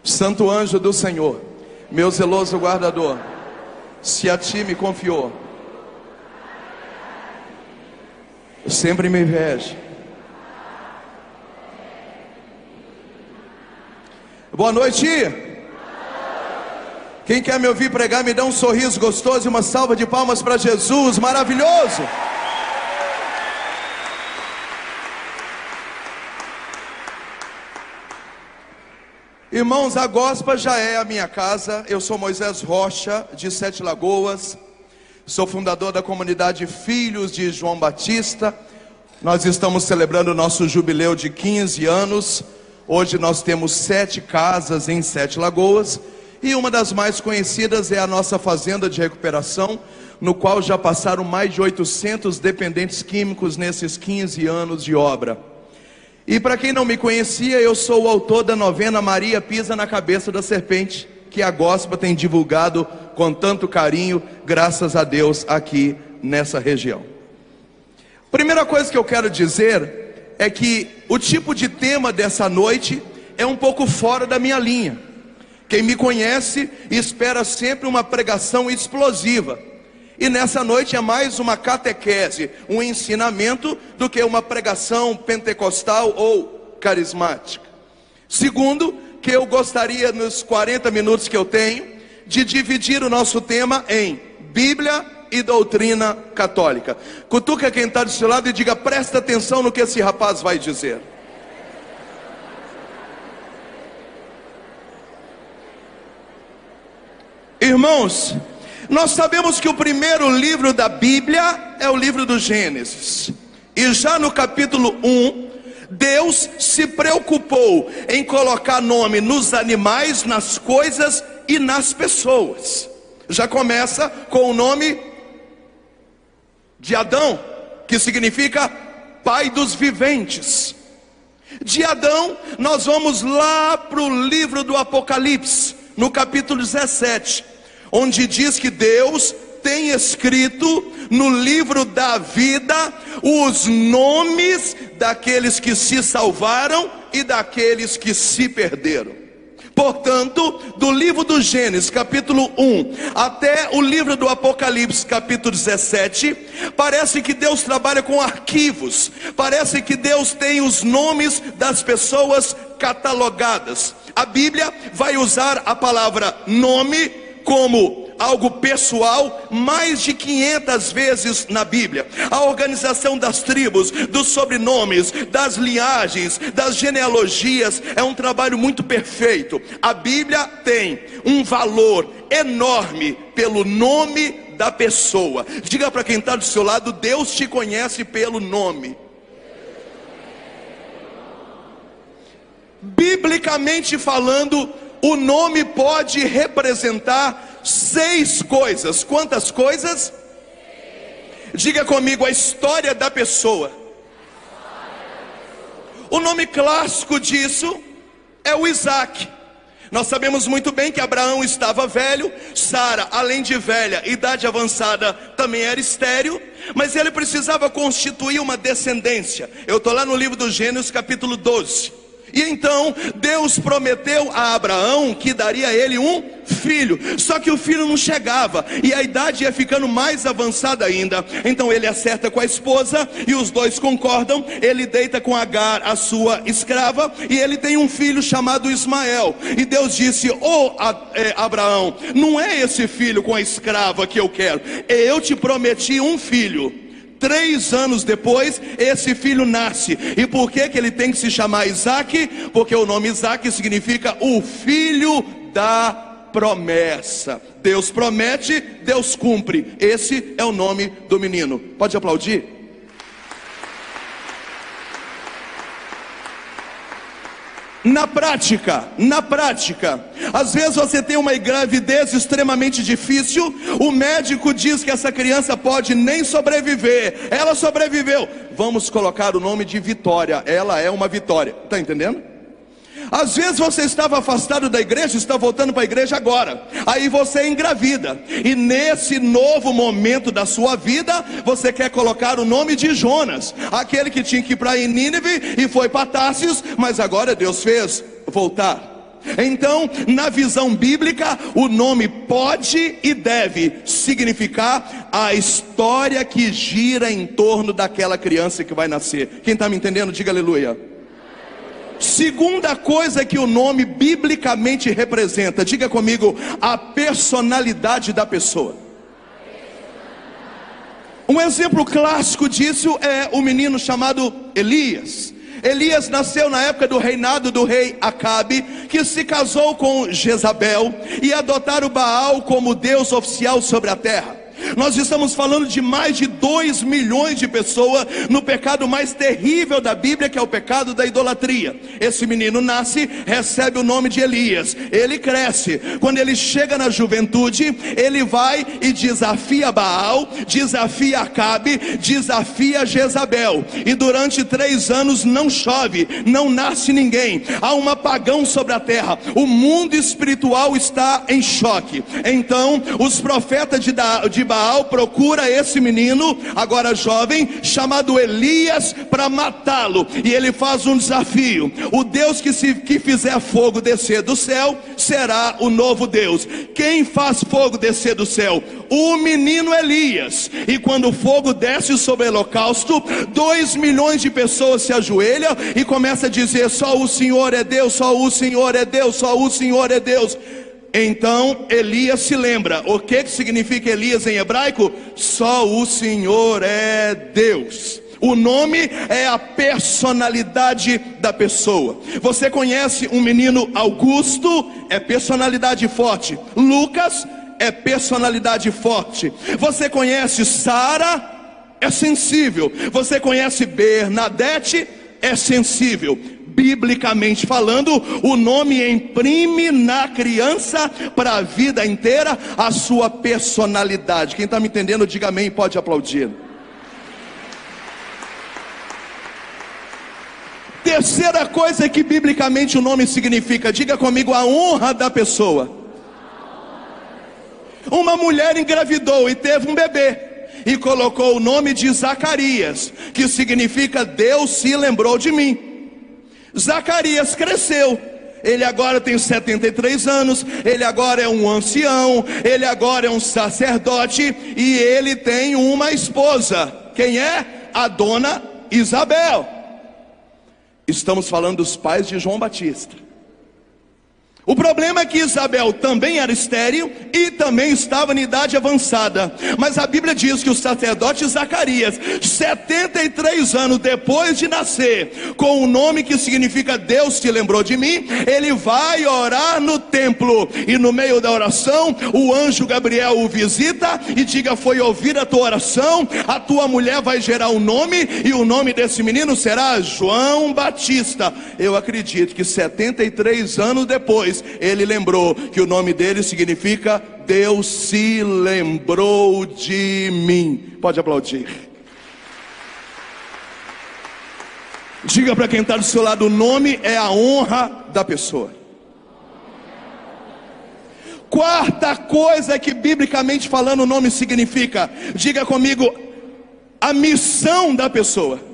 Santo anjo do Senhor, meu zeloso guardador, se a ti me confiou, sempre me rege. Boa noite. Quem quer me ouvir pregar, me dá um sorriso gostoso e uma salva de palmas para Jesus, maravilhoso. Irmãos, a Gospa já é a minha casa. Eu sou Moisés Rocha, de Sete Lagoas. Sou fundador da comunidade Filhos de João Batista. Nós estamos celebrando o nosso jubileu de 15 anos. Hoje nós temos 7 casas em Sete Lagoas. E uma das mais conhecidas é a nossa fazenda de recuperação, no qual já passaram mais de 800 dependentes químicos nesses 15 anos de obra. E para quem não me conhecia, eu sou o autor da novena Maria Pisa na Cabeça da Serpente, que a Gospa tem divulgado com tanto carinho, graças a Deus, aqui nessa região. Primeira coisa que eu quero dizer é que o tipo de tema dessa noite é um pouco fora da minha linha. Quem me conhece espera sempre uma pregação explosiva. E nessa noite é mais uma catequese, um ensinamento, do que uma pregação pentecostal ou carismática. Segundo, que eu gostaria, nos 40 minutos que eu tenho, de dividir o nosso tema em Bíblia e doutrina católica. Cutuca quem está do seu lado e diga: presta atenção no que esse rapaz vai dizer. Irmãos, nós sabemos que o primeiro livro da Bíblia é o livro do Gênesis. E já no capítulo 1, Deus se preocupou em colocar nome nos animais, nas coisas e nas pessoas. Já começa com o nome de Adão, que significa pai dos viventes. De Adão, nós vamos lá para o livro do Apocalipse, no capítulo 17. Onde diz que Deus tem escrito no livro da vida os nomes daqueles que se salvaram e daqueles que se perderam. Portanto, do livro do Gênesis, capítulo 1, até o livro do Apocalipse, capítulo 17, parece que Deus trabalha com arquivos. Parece que Deus tem os nomes das pessoas catalogadas. A Bíblia vai usar a palavra nome como algo pessoal mais de 500 vezes na Bíblia. A organização das tribos, dos sobrenomes, das linhagens, das genealogias é um trabalho muito perfeito. A Bíblia tem um valor enorme pelo nome da pessoa. Diga para quem está do seu lado: Deus te conhece pelo nome. Biblicamente falando, o nome pode representar 6 coisas. Quantas coisas? Diga comigo: a história da pessoa. O nome clássico disso é o Isaac. Nós sabemos muito bem que Abraão estava velho, Sara, além de velha, idade avançada, também era estéril, mas ele precisava constituir uma descendência. Eu estou lá no livro do Gênesis, capítulo 12. E então Deus prometeu a Abraão que daria a ele um filho. Só que o filho não chegava, e a idade ia ficando mais avançada ainda. Então ele acerta com a esposa, e os dois concordam. Ele deita com Agar, a sua escrava, e ele tem um filho chamado Ismael. E Deus disse: Abraão, não é esse filho com a escrava que eu quero. Eu te prometi um filho. 3 anos depois, esse filho nasce. E por que ele tem que se chamar Isaac? Porque o nome Isaac significa o filho da promessa. Deus promete, Deus cumpre. Esse é o nome do menino. Pode aplaudir? Na prática, às vezes você tem uma gravidez extremamente difícil, o médico diz que essa criança pode nem sobreviver. Ela sobreviveu, vamos colocar o nome de Vitória, ela é uma vitória, está entendendo? Às vezes você estava afastado da igreja, está voltando para a igreja agora. Aí você engravida. E nesse novo momento da sua vida, você quer colocar o nome de Jonas, aquele que tinha que ir para Nínive e foi para Tarsis, mas agora Deus fez voltar. Então, na visão bíblica, o nome pode e deve significar a história que gira em torno daquela criança que vai nascer. Quem está me entendendo, diga aleluia. Segunda coisa que o nome biblicamente representa, diga comigo, a personalidade da pessoa. Um exemplo clássico disso é o menino chamado Elias. Elias nasceu na época do reinado do rei Acabe, que se casou com Jezabel e adotaram Baal como Deus oficial sobre a terra. Nós estamos falando de mais de 2 milhões de pessoas no pecado mais terrível da Bíblia, que é o pecado da idolatria. Esse menino nasce, recebe o nome de Elias, ele cresce. Quando ele chega na juventude, ele vai e desafia Baal, desafia Acabe, desafia Jezabel. E durante 3 anos não chove, não nasce ninguém. Há um apagão sobre a terra. O mundo espiritual está em choque. Então os profetas de Baal procura esse menino, agora jovem, chamado Elias, para matá-lo. E ele faz um desafio: o Deus que fizer fogo descer do céu será o novo Deus. Quem faz fogo descer do céu? O menino Elias. E quando o fogo desce sobre o holocausto, 2 milhões de pessoas se ajoelham e começam a dizer: só o Senhor é Deus, só o Senhor é Deus, só o Senhor é Deus. Então Elias se lembra. O que significa Elias em hebraico? Só o Senhor é Deus. O nome é a personalidade da pessoa. Você conhece um menino Augusto? É personalidade forte. Lucas é personalidade forte. Você conhece Sara? É sensível. Você conhece Bernadette? É sensível. Biblicamente falando, o nome imprime na criança para a vida inteira a sua personalidade. Quem está me entendendo, diga amém e pode aplaudir. Terceira coisa que biblicamente o nome significa, diga comigo, a honra da pessoa. Uma mulher engravidou e teve um bebê e colocou o nome de Zacarias, que significa Deus se lembrou de mim. Zacarias cresceu, ele agora tem 73 anos, ele agora é um ancião, ele agora é um sacerdote e ele tem uma esposa. Quem é? A dona Isabel. Estamos falando dos pais de João Batista. O problema é que Isabel também era estéril e também estava em idade avançada. Mas a Bíblia diz que o sacerdote Zacarias, 73 anos depois de nascer, com o nome que significa Deus se lembrou de mim, ele vai orar no templo. E no meio da oração, o anjo Gabriel o visita e diga: foi ouvir a tua oração, a tua mulher vai gerar um nome, e o nome desse menino será João Batista. Eu acredito que 73 anos depois, ele lembrou que o nome dele significa Deus se lembrou de mim. Pode aplaudir. Diga para quem está do seu lado: o nome é a honra da pessoa. Quarta coisa que biblicamente falando o nome significa, diga comigo, a missão da pessoa.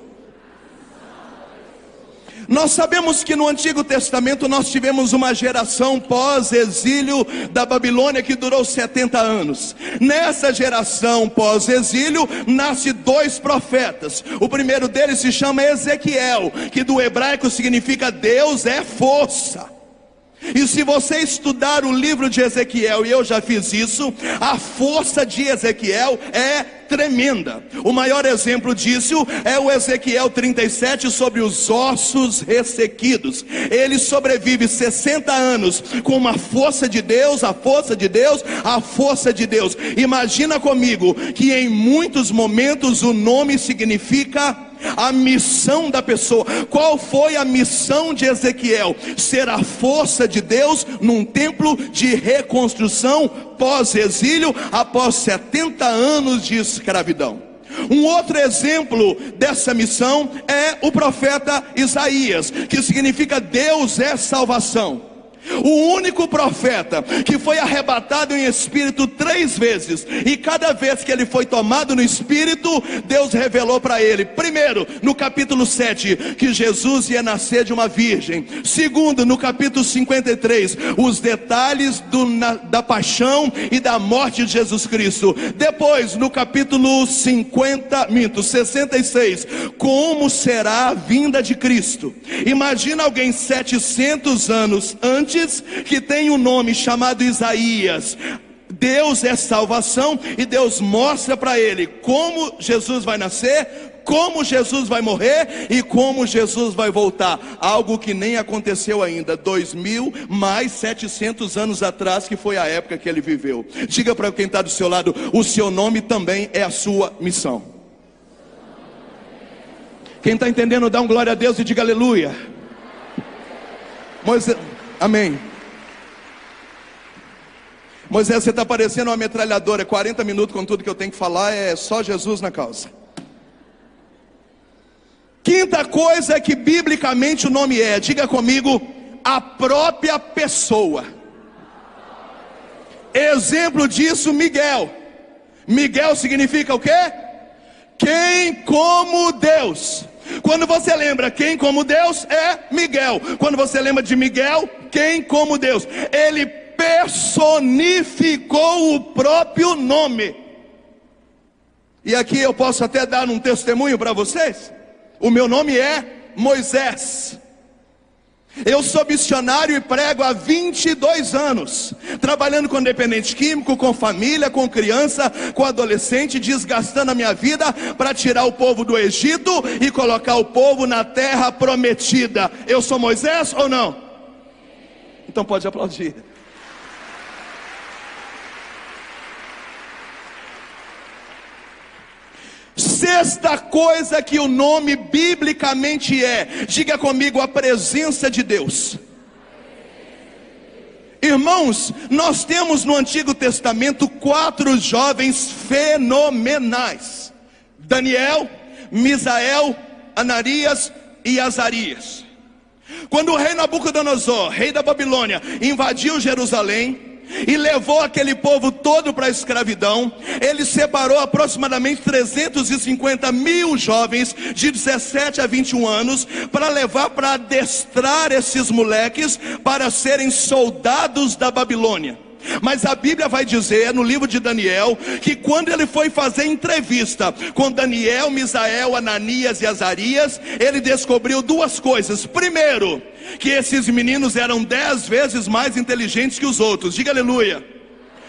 Nós sabemos que no Antigo Testamento nós tivemos uma geração pós-exílio da Babilônia que durou 70 anos. Nessa geração pós-exílio nasce 2 profetas. O primeiro deles se chama Ezequiel, que do hebraico significa Deus é força. E se você estudar o livro de Ezequiel, e eu já fiz isso, a força de Ezequiel é tremenda. O maior exemplo disso é o Ezequiel 37 sobre os ossos ressequidos. Ele sobrevive 60 anos com uma força de Deus, a força de Deus, a força de Deus. Imagina comigo que em muitos momentos o nome significa a missão da pessoa. Qual foi a missão de Ezequiel? Ser a força de Deus num templo de reconstrução pós-exílio, após 70 anos de escravidão. Um outro exemplo dessa missão é o profeta Isaías, que significa Deus é salvação. O único profeta que foi arrebatado em espírito 3 vezes, e cada vez que ele foi tomado no espírito, Deus revelou para ele, primeiro, no capítulo 7, que Jesus ia nascer de uma virgem. Segundo, no capítulo 53, os detalhes da paixão e da morte de Jesus Cristo. Depois, no capítulo 66, como será a vinda de Cristo. Imagina alguém 700 anos antes, que tem um nome chamado Isaías. Deus é salvação, e Deus mostra para ele como Jesus vai nascer, como Jesus vai morrer e como Jesus vai voltar. Algo que nem aconteceu ainda, 2000 mais 700 anos atrás, que foi a época que ele viveu. Diga para quem está do seu lado: o seu nome também é a sua missão. Quem está entendendo, dá um glória a Deus e diga aleluia. Moisés, amém. Moisés, você está parecendo uma metralhadora, 40 minutos com tudo que eu tenho que falar, é só Jesus na causa. Quinta coisa que biblicamente o nome é, diga comigo, a própria pessoa. Exemplo disso, Miguel. Miguel significa o quê? Quem como Deus. Quando você lembra quem como Deus, é Miguel. Quando você lembra de Miguel, quem como Deus. Ele personificou o próprio nome. E aqui eu posso até dar um testemunho para vocês. O meu nome é Moisés. Eu sou missionário e prego há 22 anos, trabalhando com dependente químico, com família, com criança, com adolescente, desgastando a minha vida para tirar o povo do Egito e colocar o povo na terra prometida. Eu sou Moisés ou não? Então pode aplaudir. Sexta coisa que o nome biblicamente é, diga comigo, a presença de Deus. Irmãos, nós temos no Antigo Testamento 4 jovens fenomenais: Daniel, Misael, Ananias e Azarias. Quando o rei Nabucodonosor, rei da Babilônia, invadiu Jerusalém e levou aquele povo todo para a escravidão, ele separou aproximadamente 350 mil jovens de 17 a 21 anos para levar, para adestrar esses moleques para serem soldados da Babilônia. Mas a Bíblia vai dizer no livro de Daniel que quando ele foi fazer entrevista com Daniel, Misael, Ananias e Azarias, ele descobriu 2 coisas. Primeiro, que esses meninos eram 10 vezes mais inteligentes que os outros. Diga aleluia.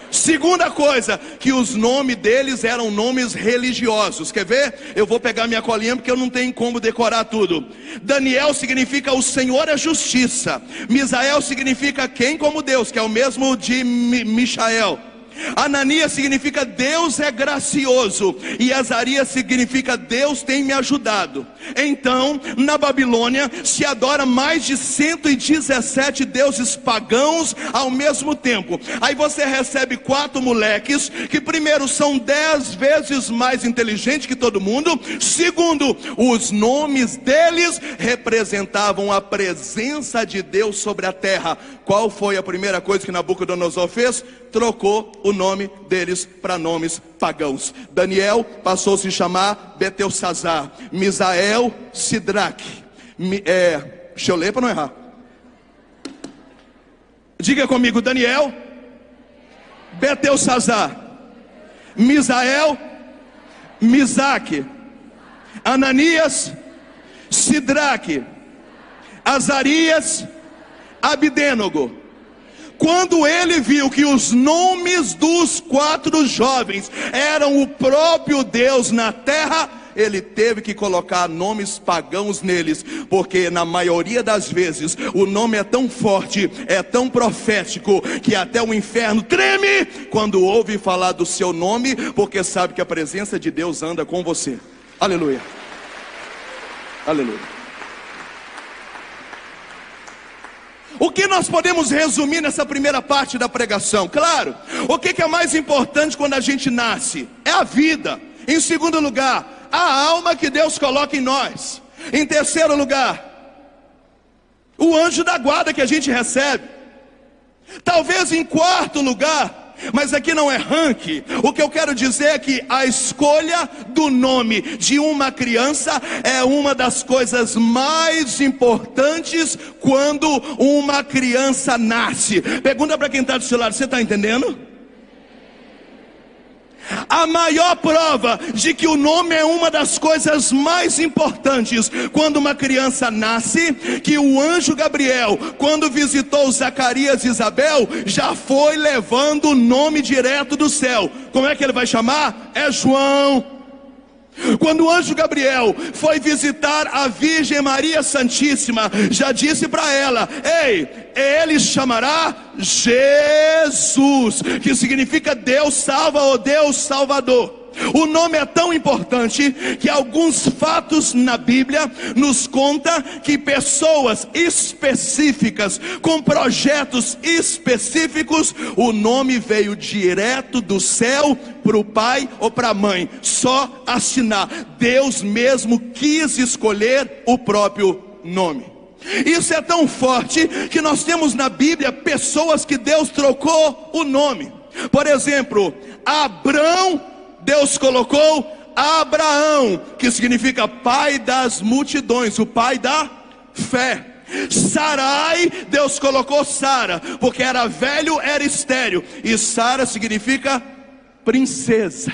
Segunda coisa, que os nomes deles eram nomes religiosos. Quer ver? Eu vou pegar minha colinha porque eu não tenho como decorar tudo. Daniel significa o Senhor é justiça. Misael significa quem como Deus, que é o mesmo de Michael. Ananias significa Deus é gracioso, e Azarias significa Deus tem me ajudado. Então, na Babilônia se adora mais de 117 deuses pagãos ao mesmo tempo. Aí você recebe 4 moleques que primeiro são 10 vezes mais inteligentes que todo mundo. Segundo, os nomes deles representavam a presença de Deus sobre a terra. Qual foi a primeira coisa que Nabucodonosor fez? Trocou o nome deles para nomes pagãos. Daniel passou a se chamar Beltesazar, Misael, Sidraque. Deixa eu ler para não errar. Diga comigo: Daniel, Beltesazar, Misael, Misaque, Ananias, Sidraque, Azarias, Abidênego. Quando ele viu que os nomes dos 4 jovens eram o próprio Deus na terra, ele teve que colocar nomes pagãos neles, porque na maioria das vezes o nome é tão forte, é tão profético, que até o inferno treme quando ouve falar do seu nome, porque sabe que a presença de Deus anda com você. Aleluia. Aleluia. O que nós podemos resumir nessa primeira parte da pregação? Claro, o que é mais importante quando a gente nasce? É a vida, Em segundo lugar, a alma que Deus coloca em nós. Em terceiro lugar, o anjo da guarda que a gente recebe. Talvez em quarto lugar, mas aqui não é ranking. O que eu quero dizer é que a escolha do nome de uma criança é uma das coisas mais importantes quando uma criança nasce. Pergunta para quem está do seu lado: você está entendendo? A maior prova de que o nome é uma das coisas mais importantes quando uma criança nasce, que o anjo Gabriel, quando visitou Zacarias e Isabel, já foi levando o nome direto do céu. Como é que ele vai chamar? É João. Quando o anjo Gabriel foi visitar a Virgem Maria Santíssima, já disse para ela: ei, ele chamará Jesus, que significa Deus salva ou Deus Salvador. O nome é tão importante que alguns fatos na Bíblia nos contam que pessoas específicas, com projetos específicos, o nome veio direto do céu para o pai ou para a mãe, só assinar. Deus mesmo quis escolher o próprio nome. Isso é tão forte que nós temos na Bíblia pessoas que Deus trocou o nome. Por exemplo, Abrão, Deus colocou Abraão, que significa pai das multidões, o pai da fé. Sarai, Deus colocou Sara, porque era velho, era estéril, e Sara significa princesa.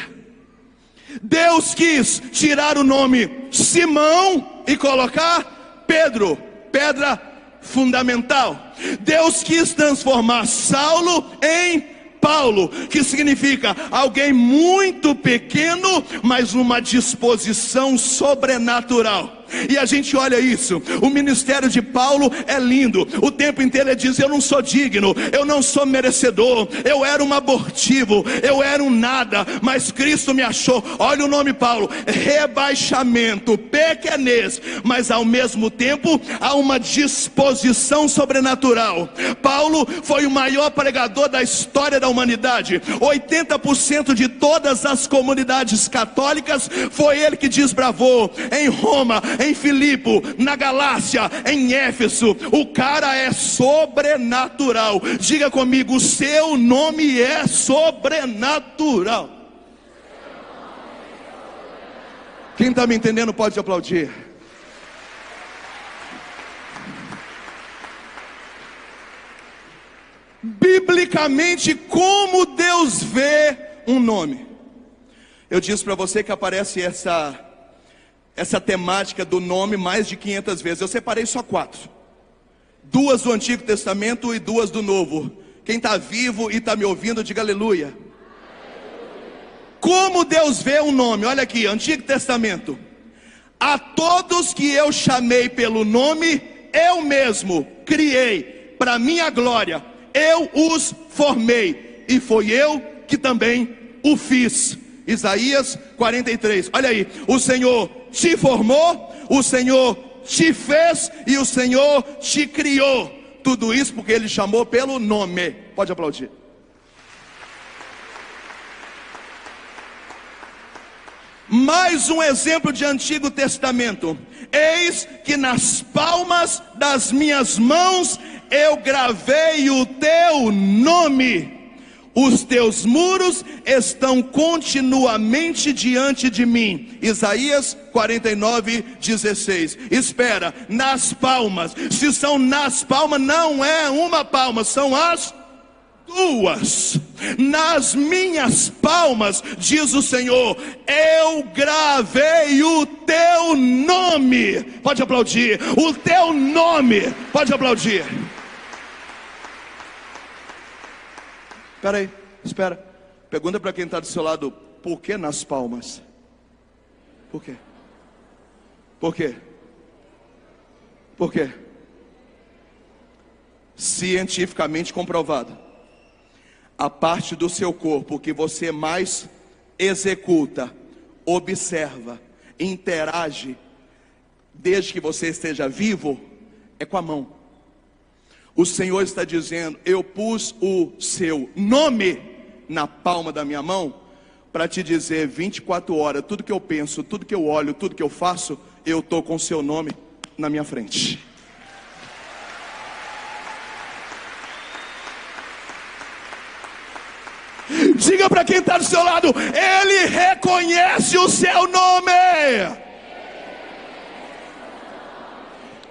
Deus quis tirar o nome Simão e colocar Pedro, pedra fundamental. Deus quis transformar Saulo em Paulo, que significa alguém muito pequeno, mas numa disposição sobrenatural. E a gente olha isso, o ministério de Paulo é lindo. O tempo inteiro ele diz: eu não sou digno, eu não sou merecedor, eu era um abortivo, eu era um nada, mas Cristo me achou. Olha o nome Paulo: rebaixamento, pequenez, mas ao mesmo tempo há uma disposição sobrenatural. Paulo foi o maior pregador da história da humanidade. 80% de todas as comunidades católicas foi ele que desbravou. Em Roma, em Filipe, na Galácia, em Éfeso, o cara é sobrenatural. Diga comigo: o seu nome é sobrenatural. Quem está me entendendo pode aplaudir. Biblicamente, como Deus vê um nome? Eu disse para você que aparece essa temática do nome mais de 500 vezes. Eu separei só 4. 2 do Antigo Testamento e 2 do Novo. Quem está vivo e está me ouvindo, diga aleluia. Como Deus vê um nome? Olha aqui, Antigo Testamento: a todos que eu chamei pelo nome, eu mesmo criei para minha glória, eu os formei, e foi eu que também o fiz. Isaías 43, olha aí: o Senhor te formou, o Senhor te fez e o Senhor te criou. Tudo isso porque Ele chamou pelo nome. Pode aplaudir. Mais um exemplo de Antigo Testamento: eis que nas palmas das minhas mãos eu gravei o teu nome. Os teus muros estão continuamente diante de mim. Isaías 49:16. Espera, nas palmas. Se são nas palmas, não é uma palma, são as 2. Nas minhas palmas, diz o Senhor, eu gravei o teu nome. Pode aplaudir. O teu nome. Pode aplaudir. Espera aí, espera. Pergunta para quem está do seu lado: por que nas palmas? Por quê? Por quê? Por quê? Cientificamente comprovado, a parte do seu corpo que você mais executa, observa, interage, desde que você esteja vivo, é com a mão. O Senhor está dizendo: eu pus o seu nome na palma da minha mão, para te dizer 24 horas, tudo que eu penso, tudo que eu olho, tudo que eu faço, eu estou com o seu nome na minha frente. Diga para quem está do seu lado, Ele reconhece o seu nome.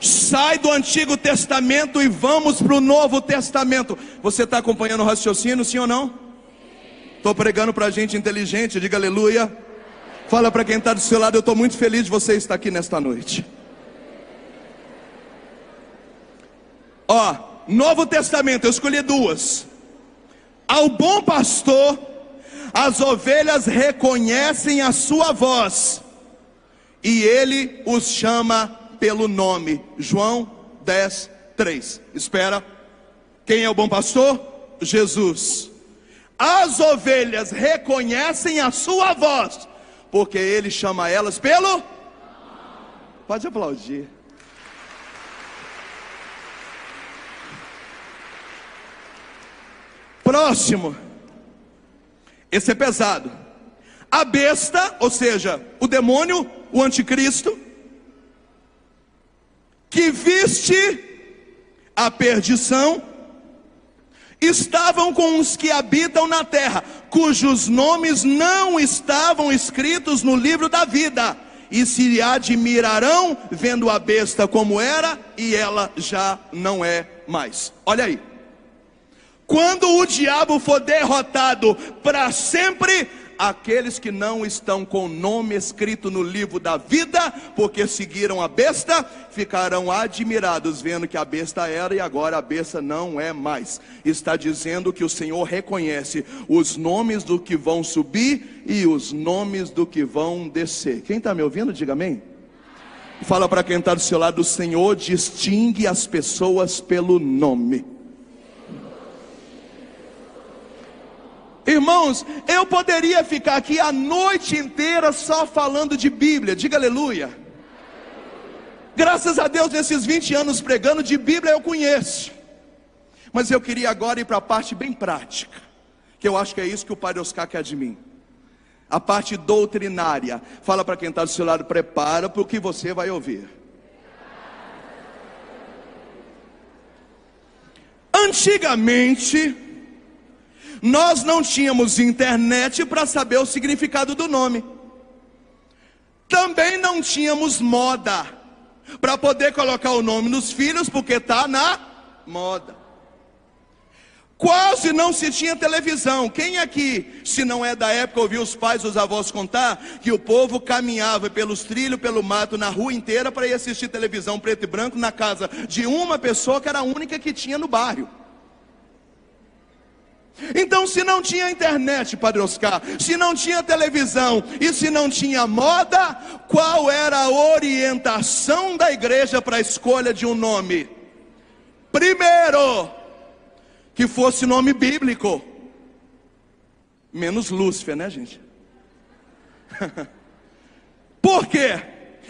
Sai do Antigo Testamento e vamos para o Novo Testamento. Você está acompanhando o raciocínio, sim ou não? Estou pregando para gente inteligente, diga aleluia. Fala para quem está do seu lado, eu estou muito feliz de você estar aqui nesta noite. Ó, Novo Testamento, eu escolhi duas. Ao bom pastor, as ovelhas reconhecem a sua voz, e ele os chama pelo nome. João 10, 3. Espera. Quem é o bom pastor? Jesus. As ovelhas reconhecem a sua voz, porque ele chama elas pelo... Pode aplaudir. Próximo. Esse é pesado. A besta, ou seja, o demônio, o anticristo, que viste a perdição, estavam com os que habitam na terra, cujos nomes não estavam escritos no livro da vida, e se admirarão vendo a besta como era, e ela já não é mais. Olha aí. Quando o diabo for derrotado para sempre, aqueles que não estão com o nome escrito no livro da vida, porque seguiram a besta, ficarão admirados vendo que a besta era e agora a besta não é mais. Está dizendo que o Senhor reconhece os nomes do que vão subir e os nomes do que vão descer. Quem está me ouvindo, diga amém. Fala para quem está do seu lado, o Senhor distingue as pessoas pelo nome. Irmãos, eu poderia ficar aqui a noite inteira só falando de Bíblia, diga aleluia. Graças a Deus, nesses 20 anos pregando, de Bíblia eu conheço. Mas eu queria agora ir para a parte bem prática, que eu acho que é isso que o Padre Oscar quer de mim. A parte doutrinária. Fala para quem está do seu lado, prepara para o que você vai ouvir. Antigamente, nós não tínhamos internet para saber o significado do nome. Também não tínhamos moda para poder colocar o nome nos filhos, porque está na moda. Quase não se tinha televisão. Quem aqui, se não é da época, ouviu os pais, os avós contar que o povo caminhava pelos trilhos, pelo mato, na rua inteira para ir assistir televisão preto e branco na casa de uma pessoa que era a única que tinha no bairro. Então, se não tinha internet, Padre Oscar, se não tinha televisão e se não tinha moda, qual era a orientação da igreja para a escolha de um nome? Primeiro, que fosse nome bíblico. Menos Lúcifer, né, gente? Por quê?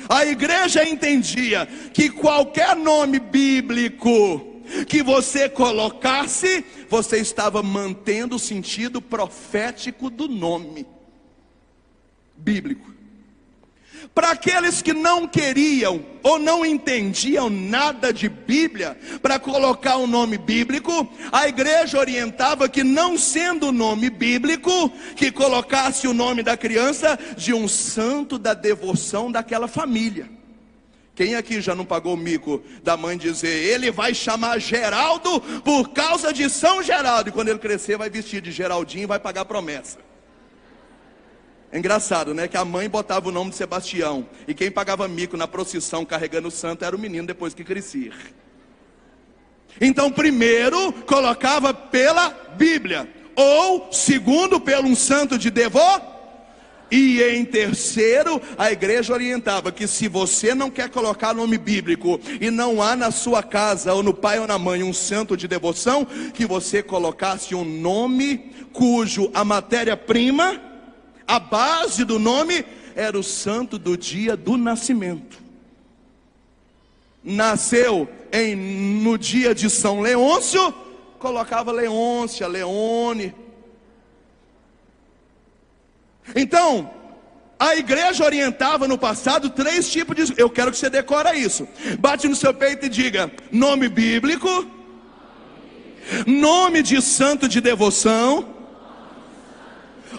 A igreja entendia que qualquer nome bíblico que você colocasse, você estava mantendo o sentido profético do nome bíblico. Para aqueles que não queriam ou não entendiam nada de Bíblia, para colocar um nome bíblico, a igreja orientava que, não sendo o nome bíblico, que colocasse o nome da criança de um santo da devoção daquela família. Quem aqui já não pagou o mico da mãe dizer, ele vai chamar Geraldo por causa de São Geraldo, e quando ele crescer vai vestir de Geraldinho e vai pagar promessa? É engraçado, né? Que a mãe botava o nome de Sebastião, e quem pagava mico na procissão carregando o santo era o menino depois que crescia. Então primeiro colocava pela Bíblia, ou segundo pelo um santo de devoção. E em terceiro, a igreja orientava que se você não quer colocar nome bíblico e não há na sua casa, ou no pai ou na mãe, um santo de devoção, que você colocasse um nome cujo a matéria-prima, a base do nome, era o santo do dia do nascimento. Nasceu no dia de São Leôncio, colocava Leôncia, Leone. Então, a igreja orientava no passado 3 tipos de... Eu quero que você decora isso. Bate no seu peito e diga: nome bíblico, nome de santo de devoção,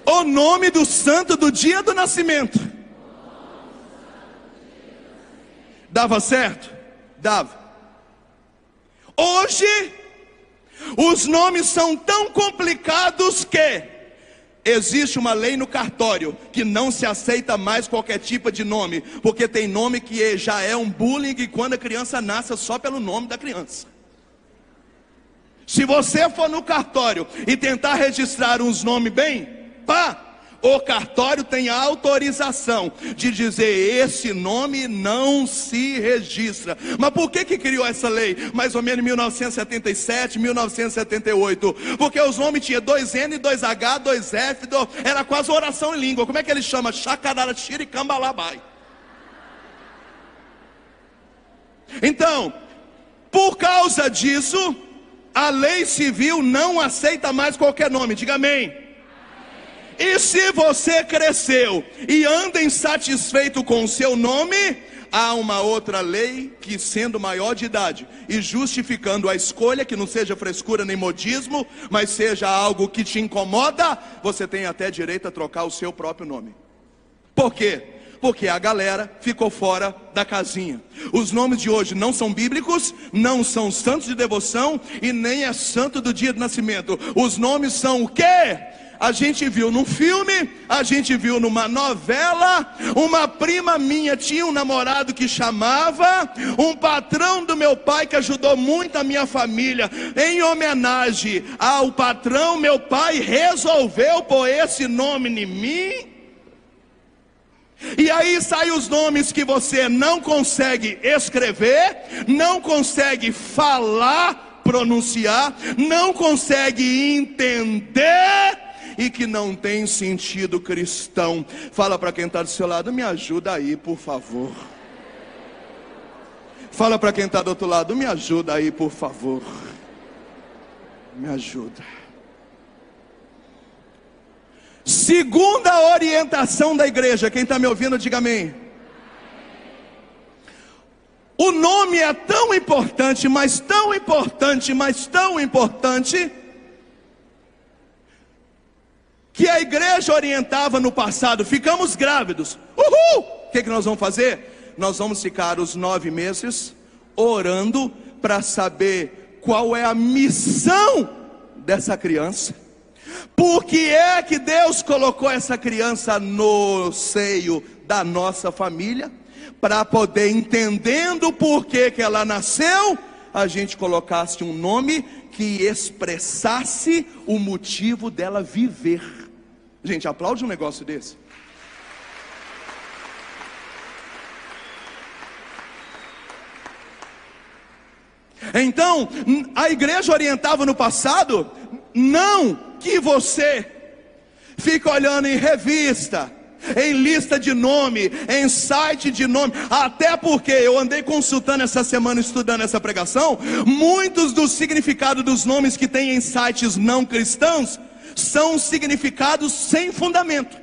o nome do santo do dia do nascimento. Dava certo? Dava. Hoje, os nomes são tão complicados que existe uma lei no cartório que não se aceita mais qualquer tipo de nome, porque tem nome que já é um bullying, e quando a criança nasce só pelo nome da criança. Se você for no cartório e tentar registrar uns nomes bem, o cartório tem a autorização de dizer: esse nome não se registra. Mas por que criou essa lei? Mais ou menos em 1977, 1978. Porque os nomes tinham 2N, 2H, 2F, era quase oração em língua. Como é que ele chama? Chacararaxiri Cambalabai. Então, por causa disso, a lei civil não aceita mais qualquer nome. Diga amém. E se você cresceu e anda insatisfeito com o seu nome, há uma outra lei que, sendo maior de idade e justificando a escolha, que não seja frescura nem modismo, mas seja algo que te incomoda, você tem até direito a trocar o seu próprio nome. Por quê? Porque a galera ficou fora da casinha. Os nomes de hoje não são bíblicos, não são santos de devoção e nem é santo do dia do nascimento. Os nomes são o quê? A gente viu num filme, a gente viu numa novela. Uma prima minha tinha um namorado que chamava, um patrão do meu pai que ajudou muito a minha família. Em homenagem ao patrão, meu pai resolveu pôr esse nome em mim. E aí saem os nomes que você não consegue escrever, não consegue falar, pronunciar, não consegue entender, e que não tem sentido cristão. Fala para quem está do seu lado: me ajuda aí, por favor. Fala para quem está do outro lado: me ajuda aí, por favor. Me ajuda. Segunda orientação da igreja. Quem está me ouvindo, diga amém. O nome é tão importante, mas tão importante, mas tão importante, que a igreja orientava no passado: ficamos grávidos, uhul! O que nós vamos fazer? Nós vamos ficar os 9 meses orando para saber qual é a missão dessa criança. Por que é que Deus colocou essa criança no seio da nossa família? Para poder, entendendo o porquê que ela nasceu, a gente colocasse um nome que expressasse o motivo dela viver. Gente, aplaude um negócio desse. Então, a igreja orientava no passado, não que você fique olhando em revista, em lista de nome, em site de nome. Até porque eu andei consultando essa semana, estudando essa pregação. Muitos dos significados dos nomes que tem em sites não cristãos são significados sem fundamento.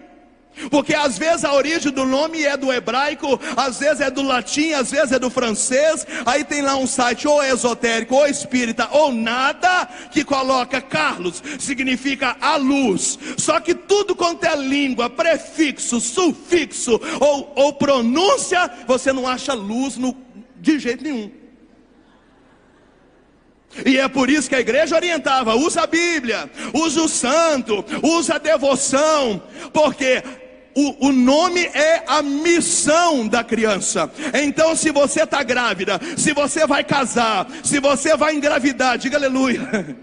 Porque às vezes a origem do nome é do hebraico, às vezes é do latim, às vezes é do francês. Aí tem lá um site ou esotérico, ou espírita, ou nada, que coloca Carlos, significa a luz. Só que tudo quanto é língua, prefixo, sufixo ou pronúncia, você não acha luz de jeito nenhum. E é por isso que a igreja orientava: usa a Bíblia, usa o santo, usa a devoção, porque o nome é a missão da criança. Então, se você está grávida, se você vai casar, se você vai engravidar, diga aleluia.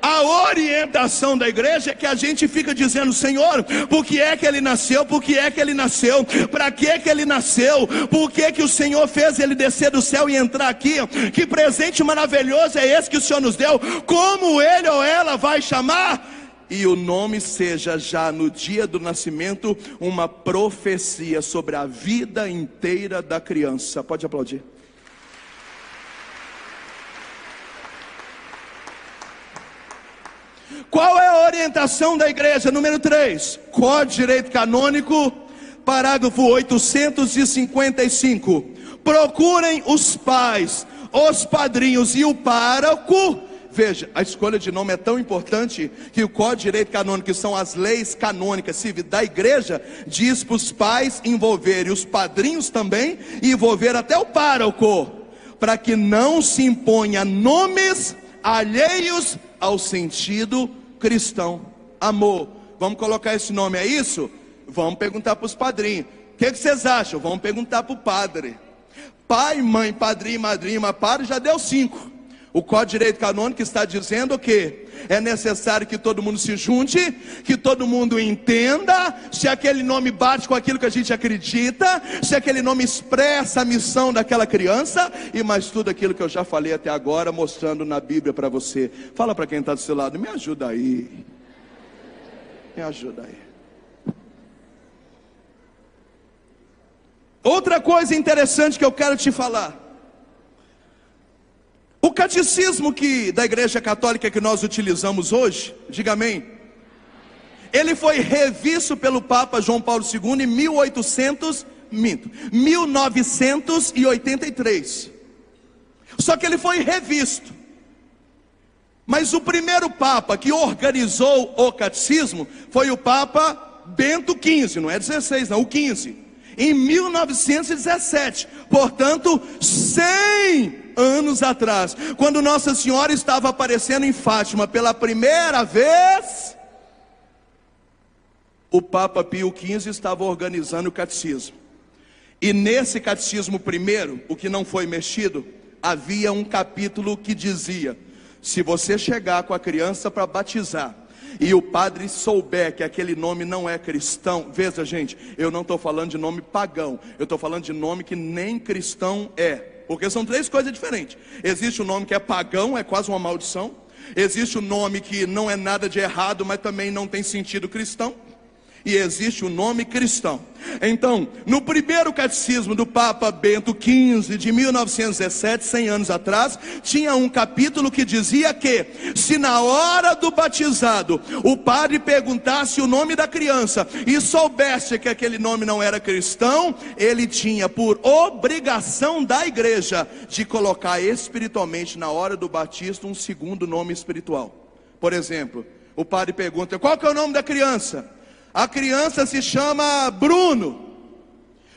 A orientação da igreja é que a gente fica dizendo: Senhor, por que é que ele nasceu? Por que é que ele nasceu? Para que é que ele nasceu? Por que é que o Senhor fez ele descer do céu e entrar aqui? Que presente maravilhoso é esse que o Senhor nos deu? Como ele ou ela vai chamar? E o nome seja já no dia do nascimento uma profecia sobre a vida inteira da criança. Pode aplaudir. Qual é a orientação da igreja? Número 3, Código de Direito Canônico, parágrafo 855. Procurem os pais, os padrinhos e o pároco. Veja, a escolha de nome é tão importante que o Código de Direito Canônico, que são as leis canônicas civis da igreja, diz para os pais envolverem os padrinhos também, e envolver até o pároco, para que não se imponha nomes alheios ao sentido cristão. Amor, vamos colocar esse nome, é isso? Vamos perguntar para os padrinhos. O que vocês acham? Vamos perguntar para o padre. Pai, mãe, padrinho, madrinha, mas padre já deu 5. O Código de Direito Canônico está dizendo que é necessário que todo mundo se junte, que todo mundo entenda se aquele nome bate com aquilo que a gente acredita, se aquele nome expressa a missão daquela criança, e mais tudo aquilo que eu já falei até agora, mostrando na Bíblia para você. Fala para quem está do seu lado, me ajuda aí. Me ajuda aí. Outra coisa interessante que eu quero te falar. O catecismo da Igreja Católica que nós utilizamos hoje, diga amém, ele foi revisto pelo Papa João Paulo II em 1983. Só que ele foi revisto. Mas o primeiro Papa que organizou o catecismo foi o Papa Bento XV, não é 16 não, o 15, em 1917, portanto 100 anos atrás, quando Nossa Senhora estava aparecendo em Fátima pela primeira vez, o Papa Pio XV estava organizando o catecismo. E nesse catecismo primeiro, o que não foi mexido, havia um capítulo que dizia: se você chegar com a criança para batizar e o padre souber que aquele nome não é cristão, veja gente, eu não estou falando de nome pagão, eu estou falando de nome que nem cristão é, porque são 3 coisas diferentes. Existe o nome que é pagão, é quase uma maldição. Existe o nome que não é nada de errado, mas também não tem sentido cristão. E existe o nome cristão. Então, no primeiro catecismo do Papa Bento XV, de 1917, 100 anos atrás, tinha um capítulo que dizia que, se na hora do batizado, o padre perguntasse o nome da criança, e soubesse que aquele nome não era cristão, ele tinha por obrigação da igreja, de colocar espiritualmente, na hora do batismo, um segundo nome espiritual. Por exemplo, o padre pergunta: qual que é o nome da criança? A criança se chama Bruno.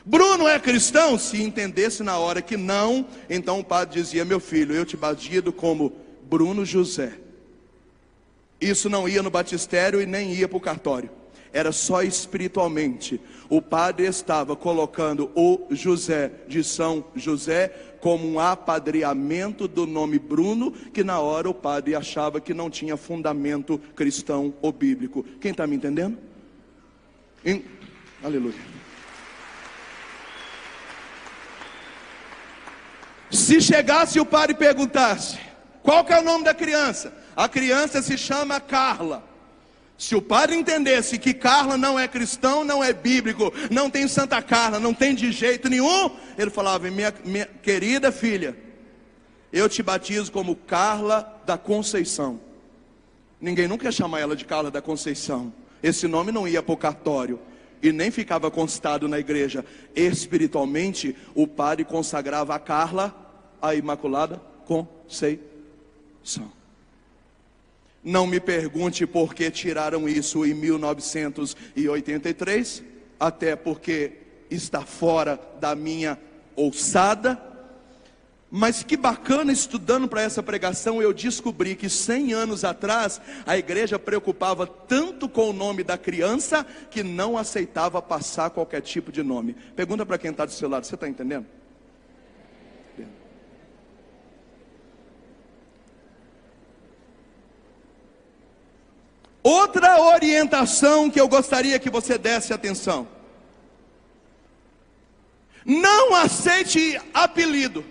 Bruno é cristão? Se entendesse na hora que não, então o padre dizia: meu filho, eu te batizo como Bruno José. Isso não ia no batistério e nem ia para o cartório. Era só espiritualmente. O padre estava colocando o José de São José como um apadreamento do nome Bruno, que na hora o padre achava que não tinha fundamento cristão ou bíblico. Quem está me entendendo? Aleluia. Se chegasse o padre e perguntasse: qual que é o nome da criança? A criança se chama Carla. Se o padre entendesse que Carla não é cristão, não é bíblico, não tem Santa Carla, não tem de jeito nenhum, ele falava: minha querida filha, eu te batizo como Carla da Conceição. Ninguém nunca ia chamar ela de Carla da Conceição. Esse nome não ia para o cartório e nem ficava constado na igreja. Espiritualmente, o padre consagrava a Carla a Imaculada Conceição. Não me pergunte por que tiraram isso em 1983, até porque está fora da minha ouçada. Mas que bacana, estudando para essa pregação, eu descobri que 100 anos atrás, a igreja preocupava tanto com o nome da criança, que não aceitava passar qualquer tipo de nome. Pergunta para quem está do seu lado: você está entendendo? Outra orientação que eu gostaria que você desse atenção: não aceite apelido.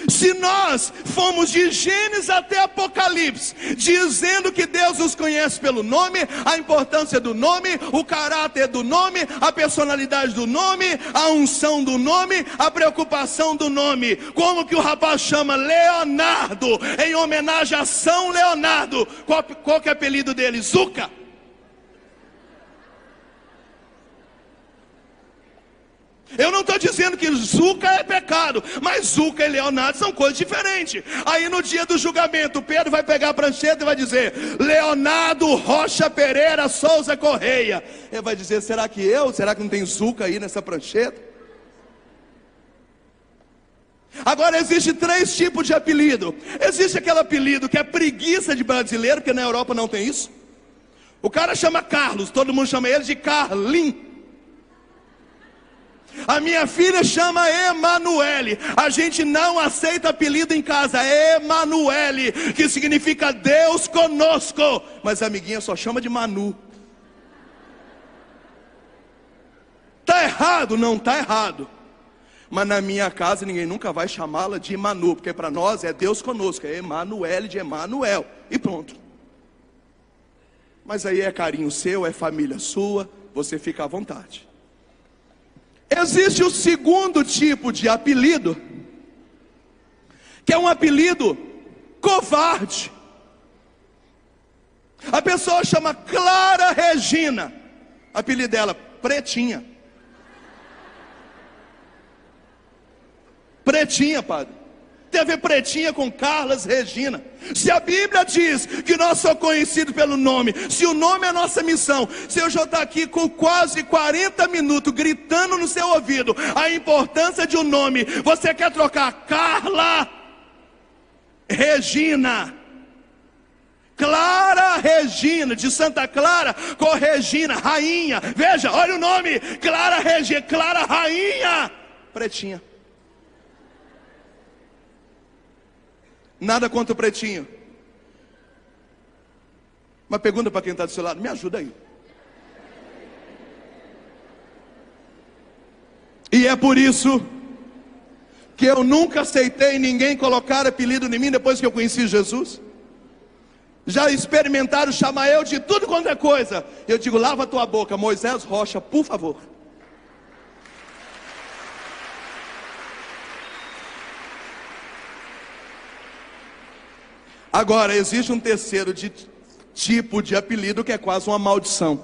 Se Se nós fomos de Gênesis até Apocalipse, dizendo que Deus nos conhece pelo nome, a importância do nome, o caráter do nome, a personalidade do nome, a unção do nome, a preocupação do nome. Como que o rapaz chama Leonardo, em homenagem a São Leonardo? Qual que é o apelido dele? Zuca. Eu não estou dizendo que Zuca é pecado, mas Zuca e Leonardo são coisas diferentes. Aí no dia do julgamento, Pedro vai pegar a prancheta e vai dizer: Leonardo Rocha Pereira Souza Correia. Ele vai dizer: será que não tem Zuca aí nessa prancheta? Agora existe 3 tipos de apelido. Existe aquele apelido que é preguiça de brasileiro, porque na Europa não tem isso. O cara chama Carlos, todo mundo chama ele de Carlim. A minha filha chama Emanuele. A gente não aceita apelido em casa. Emanuele, que significa Deus conosco. Mas a amiguinha só chama de Manu. Tá errado? Não tá errado. Mas na minha casa ninguém nunca vai chamá-la de Manu, porque para nós é Deus conosco. É Emanuele de Emanuel. E pronto. Mas aí é carinho seu, é família sua. Você fica à vontade. Existe o segundo tipo de apelido, que é um apelido covarde. A pessoa chama Clara Regina, apelido dela, Pretinha. Pretinha, padre. Tem a ver Pretinha com Carlas Regina. Se a Bíblia diz que nós somos conhecidos pelo nome, se o nome é a nossa missão, se eu já estou aqui com quase 40 minutos gritando no seu ouvido a importância de um nome, você quer trocar Carla Regina, Clara Regina, de Santa Clara, com Regina, rainha. Veja, olha o nome, Clara Regina, Clara Rainha, Pretinha. Nada contra o Pretinho. Uma pergunta para quem está do seu lado: me ajuda aí. E é por isso que eu nunca aceitei ninguém colocar apelido em mim depois que eu conheci Jesus. Já experimentaram chamar eu de tudo quanto é coisa. Eu digo: lava a tua boca, Moisés Rocha, por favor. Agora, existe um terceiro tipo de apelido que é quase uma maldição.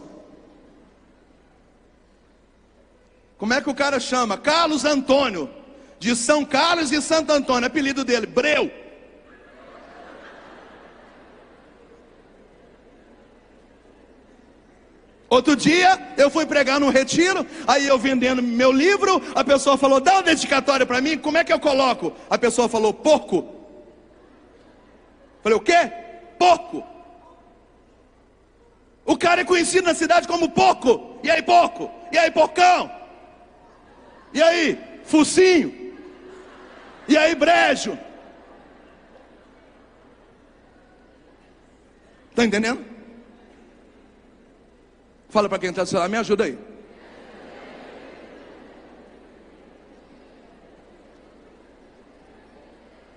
Como é que o cara chama? Carlos Antônio, de São Carlos e Santo Antônio, apelido dele, Breu. Outro dia, eu fui pregar num retiro, aí eu vendendo meu livro, a pessoa falou: dá uma dedicatória para mim, como é que eu coloco? A pessoa falou: porco. Falei: o quê? Porco. O cara é conhecido na cidade como Porco. E aí, Porco? E aí, Porcão? E aí, Focinho? E aí, Brejo? Está entendendo? Fala para quem está do seu lado: me ajuda aí.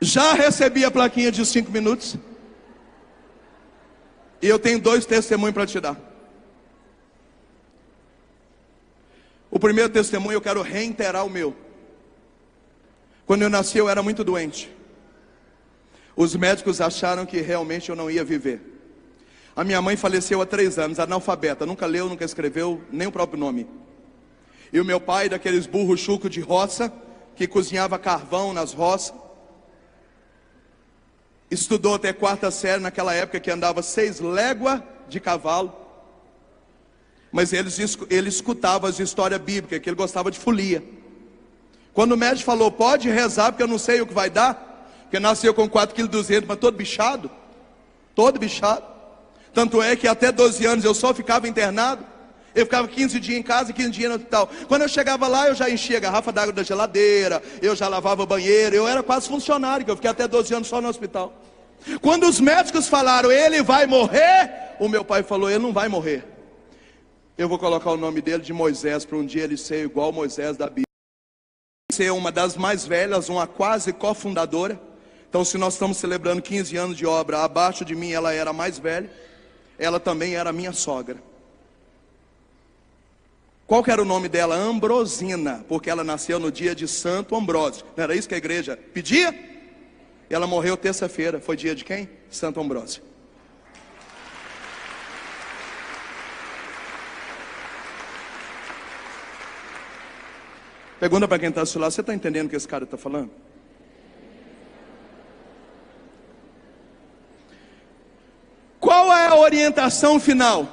Já recebi a plaquinha de 5 minutos. E eu tenho 2 testemunhos para te dar. O primeiro testemunho, eu quero reiterar o meu. Quando eu nasci, eu era muito doente. Os médicos acharam que realmente eu não ia viver. A minha mãe faleceu há 3 anos, analfabeta, nunca leu, nunca escreveu, nem o próprio nome. E o meu pai, daqueles burros chucos de roça, que cozinhava carvão nas roças, estudou até 4ª série naquela época, que andava 6 léguas de cavalo. Mas ele escutava as histórias bíblicas, que ele gostava de folia. Quando o médico falou: pode rezar, porque eu não sei o que vai dar, porque nasceu com 4,2 kg, mas todo bichado. Todo bichado. Tanto é que até 12 anos eu só ficava internado. Eu ficava 15 dias em casa e 15 dias no hospital. Quando eu chegava lá, eu já enchia a garrafa d'água da geladeira, eu já lavava o banheiro, eu era quase funcionário, que eu fiquei até 12 anos só no hospital. Quando os médicos falaram: ele vai morrer, o meu pai falou: ele não vai morrer. Eu vou colocar o nome dele de Moisés, para um dia ele ser igual Moisés da Bíblia. Ser uma das mais velhas, uma quase cofundadora. Então, se nós estamos celebrando 15 anos de obra, abaixo de mim ela era a mais velha, ela também era minha sogra. Qual que era o nome dela? Ambrosina, porque ela nasceu no dia de Santo Ambrósio. Não era isso que a igreja pedia? Ela morreu terça-feira. Foi dia de quem? Santo Ambrósio. Pergunta para quem está do seu lado: você está entendendo o que esse cara está falando? Qual é a orientação final?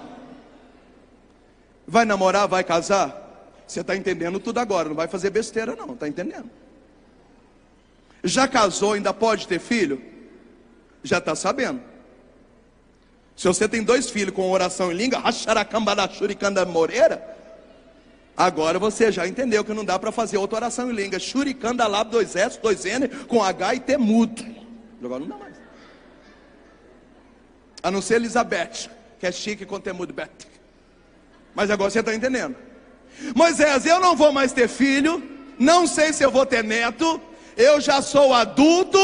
Vai namorar, vai casar? Você está entendendo tudo agora, não vai fazer besteira não, está entendendo? Já casou, ainda pode ter filho? Já está sabendo. Se você tem 2 filhos com oração em língua, moreira, agora você já entendeu que não dá para fazer outra oração em língua. Shurikandalab, 2 S, 2 N, com H e T mudo. Agora não dá mais. A não ser Elizabeth, que é chique com T mudo. Mas agora você está entendendo. Moisés, eu não vou mais ter filho, não sei se eu vou ter neto, eu já sou adulto,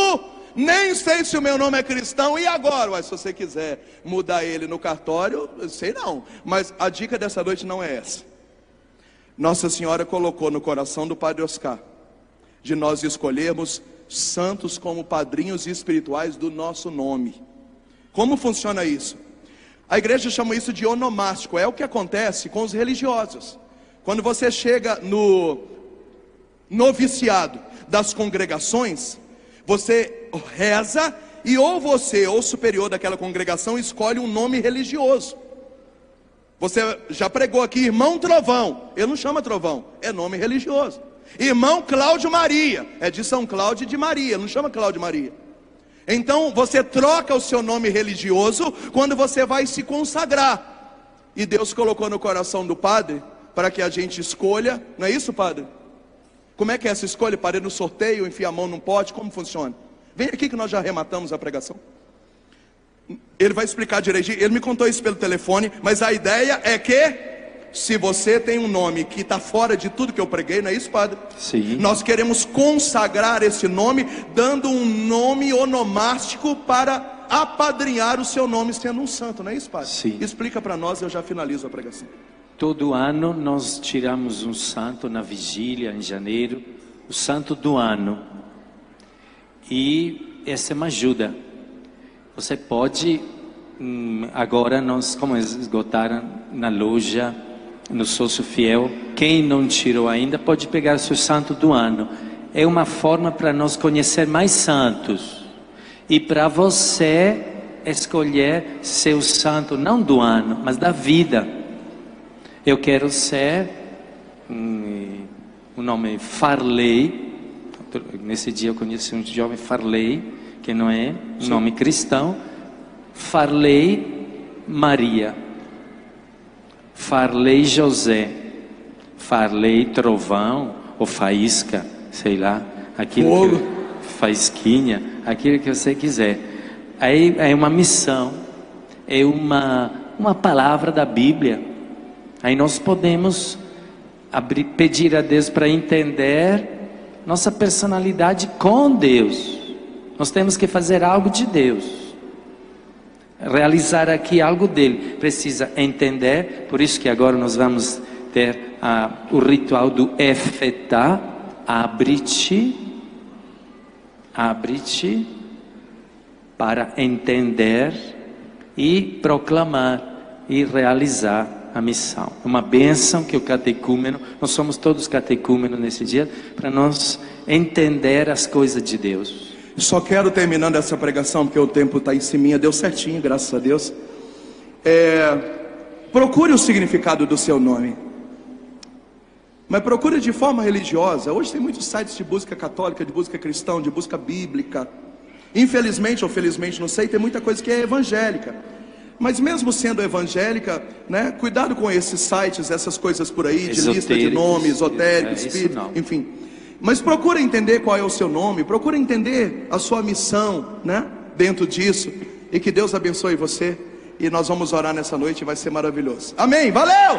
nem sei se o meu nome é cristão, e agora? Ué, se você quiser mudar ele no cartório, eu sei não. Mas a dica dessa noite não é essa. Nossa Senhora colocou no coração do Padre Oscar de nós escolhermos santos como padrinhos espirituais do nosso nome. Como funciona isso? A igreja chama isso de onomástico. É o que acontece com os religiosos. Quando você chega no noviciado das congregações, você reza e ou você, ou o superior daquela congregação, escolhe um nome religioso. Você já pregou aqui, irmão Trovão. Ele não chama Trovão, é nome religioso. Irmão Cláudio Maria, é de São Cláudio de Maria, ele não chama Cláudio Maria. Então você troca o seu nome religioso quando você vai se consagrar. E Deus colocou no coração do padre para que a gente escolha. Não é isso, padre? Como é que é essa escolha? Padre, no sorteio, enfia a mão num pote, como funciona? Vem aqui que nós já arrematamos a pregação. Ele vai explicar direitinho. Ele me contou isso pelo telefone, mas a ideia é que se você tem um nome que está fora de tudo que eu preguei, não é isso, padre? Sim. Nós queremos consagrar esse nome, dando um nome onomástico para apadrinhar o seu nome sendo um santo, não é isso, padre? Sim. Explica para nós, eu já finalizo a pregação. Todo ano nós tiramos um santo na vigília, em janeiro, o santo do ano. E essa é uma ajuda. Você pode, agora nós, como esgotaram na loja, no Sócio Fiel, quem não tirou ainda pode pegar o seu santo do ano. É uma forma para nós conhecer mais santos e para você escolher seu santo, não do ano, mas da vida. Eu quero ser o nome Farley. Nesse dia eu conheci um jovem Farley, que não é um nome cristão. Farley Maria, Farley José, Farley Trovão ou Faísca, sei lá, aquilo que, faísquinha, aquilo que você quiser. Aí é uma missão, é uma palavra da Bíblia. Aí nós podemos pedir a Deus para entender nossa personalidade com Deus. Nós temos que fazer algo de Deus, realizar aqui algo dele. Precisa entender, por isso que agora nós vamos ter o ritual do Efetá. Abre-te para entender e proclamar e realizar a missão. Uma bênção que o catecúmeno, nós somos todos catecúmenos nesse dia, para nós entender as coisas de Deus. Só quero, terminando essa pregação, porque o tempo está em cima, deu certinho, graças a Deus. Procure o significado do seu nome, mas procure de forma religiosa. Hoje tem muitos sites de busca católica, de busca cristã, de busca bíblica. Infelizmente ou felizmente, não sei, tem muita coisa que é evangélica. Mas mesmo sendo evangélica, né, cuidado com esses sites, essas coisas por aí, de lista de nome, esotérico, espírito, enfim. Mas procura entender qual é o seu nome, procura entender a sua missão, né, dentro disso. E que Deus abençoe você. E nós vamos orar nessa noite, vai ser maravilhoso. Amém, valeu!